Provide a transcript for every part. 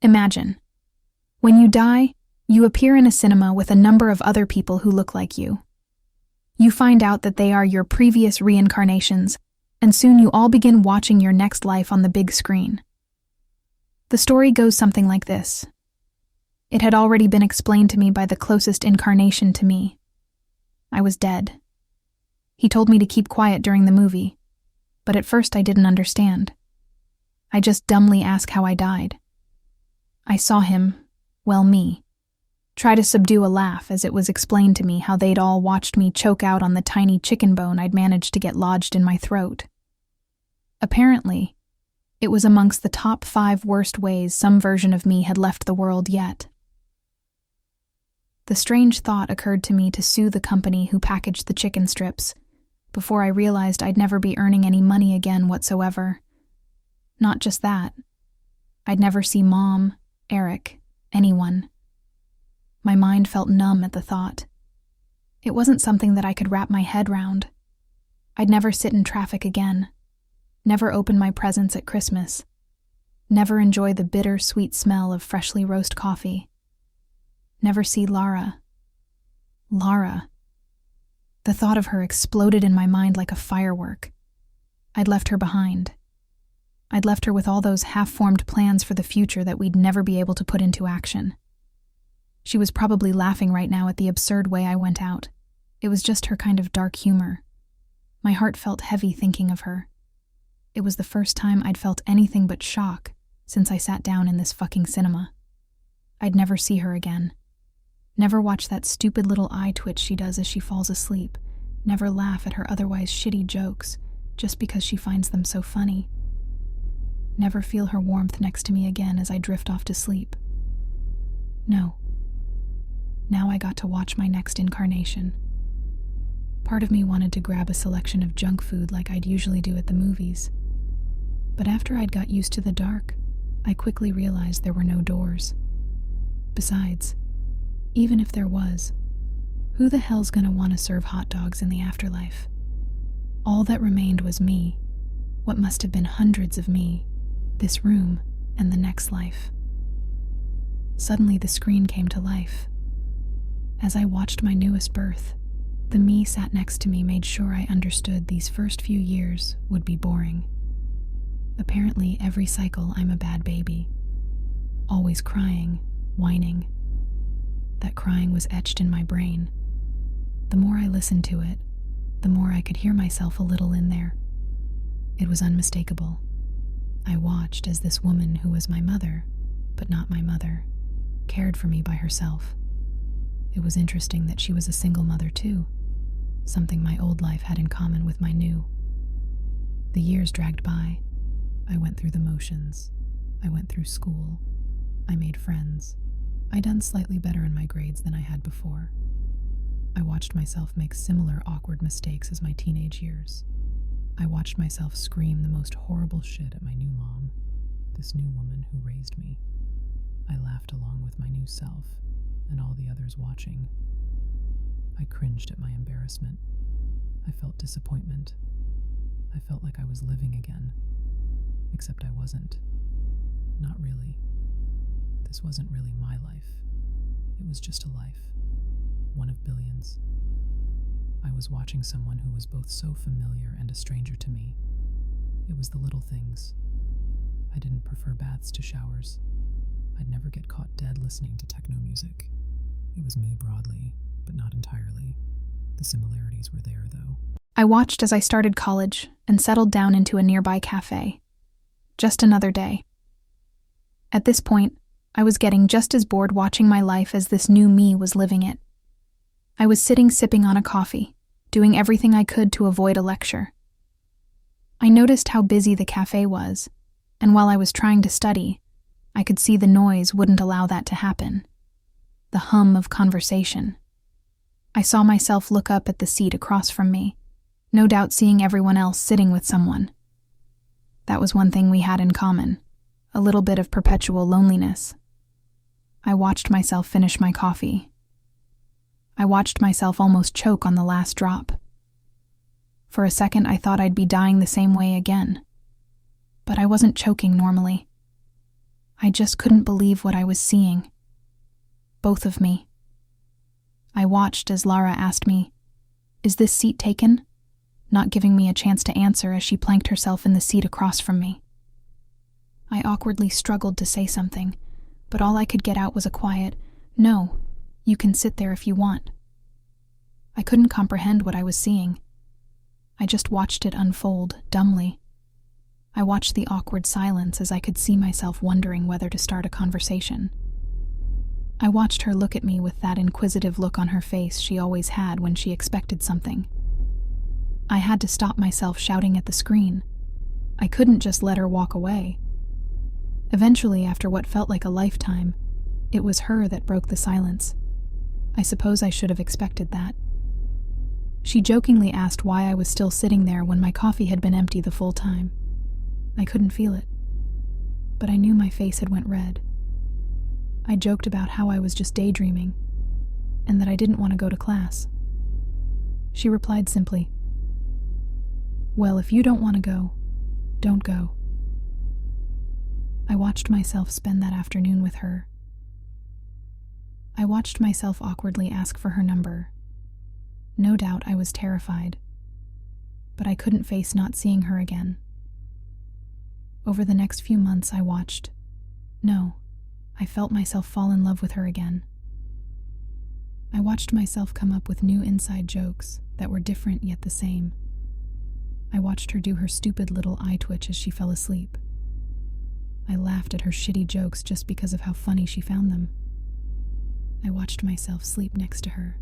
Imagine. When you die, you appear in a cinema with a number of other people who look like you. You find out that they are your previous reincarnations, and soon you all begin watching your next life on the big screen. The story goes something like this. It had already been explained to me by the closest incarnation to me. I was dead. He told me to keep quiet during the movie, but at first I didn't understand. I just dumbly asked how I died. I saw him, well, me, try to subdue a laugh as it was explained to me how they'd all watched me choke out on the tiny chicken bone I'd managed to get lodged in my throat. Apparently, it was amongst the top 5 worst ways some version of me had left the world yet. The strange thought occurred to me to sue the company who packaged the chicken strips, before I realized I'd never be earning any money again whatsoever. Not just that. I'd never see Mom, Eric, anyone. My mind felt numb at the thought. It wasn't something that I could wrap my head round. I'd never sit in traffic again. Never open my presents at Christmas. Never enjoy the bitter, sweet smell of freshly roast coffee. Never see Lara. Lara. The thought of her exploded in my mind like a firework. I'd left her behind. I'd left her with all those half-formed plans for the future that we'd never be able to put into action. She was probably laughing right now at the absurd way I went out. It was just her kind of dark humor. My heart felt heavy thinking of her. It was the first time I'd felt anything but shock since I sat down in this fucking cinema. I'd never see her again. Never watch that stupid little eye twitch she does as she falls asleep. Never laugh at her otherwise shitty jokes just because she finds them so funny. Never feel her warmth next to me again as I drift off to sleep. No. Now I got to watch my next incarnation. Part of me wanted to grab a selection of junk food like I'd usually do at the movies. But after I'd got used to the dark, I quickly realized there were no doors. Besides, even if there was, who the hell's gonna want to serve hot dogs in the afterlife? All that remained was me, what must have been hundreds of me, this room, and the next life. Suddenly the screen came to life. As I watched my newest birth, the me sat next to me made sure I understood these first few years would be boring. Apparently, every cycle I'm a bad baby. Always crying, whining. That crying was etched in my brain. The more I listened to it, the more I could hear myself a little in there. It was unmistakable. I watched as this woman who was my mother, but not my mother, cared for me by herself. It was interesting that she was a single mother too, something my old life had in common with my new. The years dragged by. I went through the motions. I went through school. I made friends. I'd done slightly better in my grades than I had before. I watched myself make similar awkward mistakes as my teenage years. I watched myself scream the most horrible shit at my new mom, this new woman who raised me. I laughed along with my new self and all the others watching. I cringed at my embarrassment. I felt disappointment. I felt like I was living again. Except I wasn't. Not really. This wasn't really my life. It was just a life. One of billions. I was watching someone who was both so familiar and a stranger to me. It was the little things. I didn't prefer baths to showers. I'd never get caught dead listening to techno music. It was me broadly, but not entirely. The similarities were there, though. I watched as I started college and settled down into a nearby cafe. Just another day. At this point, I was getting just as bored watching my life as this new me was living it. I was sitting sipping on a coffee, doing everything I could to avoid a lecture. I noticed how busy the cafe was, and while I was trying to study, I could see the noise wouldn't allow that to happen. The hum of conversation. I saw myself look up at the seat across from me, no doubt seeing everyone else sitting with someone. That was one thing we had in common, a little bit of perpetual loneliness. I watched myself finish my coffee. I watched myself almost choke on the last drop. For a second, I thought I'd be dying the same way again. But I wasn't choking normally. I just couldn't believe what I was seeing. Both of me. I watched as Lara asked me, "Is this seat taken?" not giving me a chance to answer as she planked herself in the seat across from me. I awkwardly struggled to say something, but all I could get out was a quiet, "No, you can sit there if you want." I couldn't comprehend what I was seeing. I just watched it unfold, dumbly. I watched the awkward silence as I could see myself wondering whether to start a conversation. I watched her look at me with that inquisitive look on her face she always had when she expected something. I had to stop myself shouting at the screen. I couldn't just let her walk away. Eventually, after what felt like a lifetime, it was her that broke the silence. I suppose I should have expected that. She jokingly asked why I was still sitting there when my coffee had been empty the full time. I couldn't feel it, but I knew my face had went red. I joked about how I was just daydreaming, and that I didn't want to go to class. She replied simply, "Well, if you don't want to go, don't go." I watched myself spend that afternoon with her. I watched myself awkwardly ask for her number. No doubt I was terrified, but I couldn't face not seeing her again. Over the next few months I felt myself fall in love with her again. I watched myself come up with new inside jokes that were different yet the same. I watched her do her stupid little eye twitch as she fell asleep. I laughed at her shitty jokes just because of how funny she found them. I watched myself sleep next to her,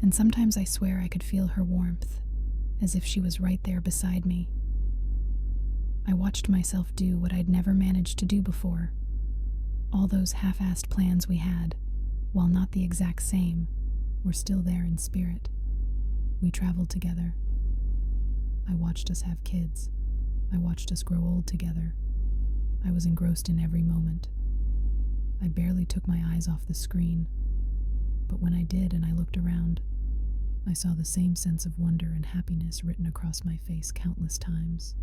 and sometimes I swear I could feel her warmth, as if she was right there beside me. I watched myself do what I'd never managed to do before. All those half-assed plans we had, while not the exact same, were still there in spirit. We traveled together. I watched us have kids. I watched us grow old together. I was engrossed in every moment. I barely took my eyes off the screen, but when I did and I looked around, I saw the same sense of wonder and happiness written across my face countless times.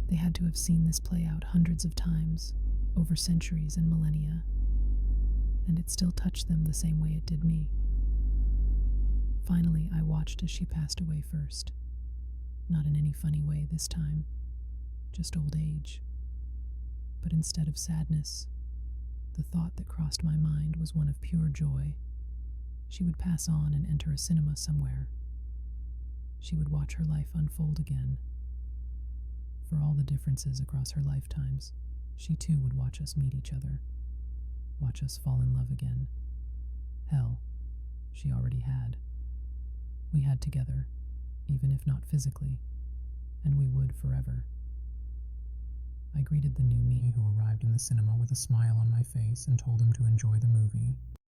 They had to have seen this play out hundreds of times, over centuries and millennia, and it still touched them the same way it did me. Finally, I watched as she passed away first. Not in any funny way this time, just old age. But instead of sadness, the thought that crossed my mind was one of pure joy. She would pass on and enter a cinema somewhere. She would watch her life unfold again. For all the differences across her lifetimes, she too would watch us meet each other, watch us fall in love again. Hell, she already had. We had together, even if not physically, and we would forever. I greeted the new me who arrived in the cinema with a smile on my face and told him to enjoy the movie.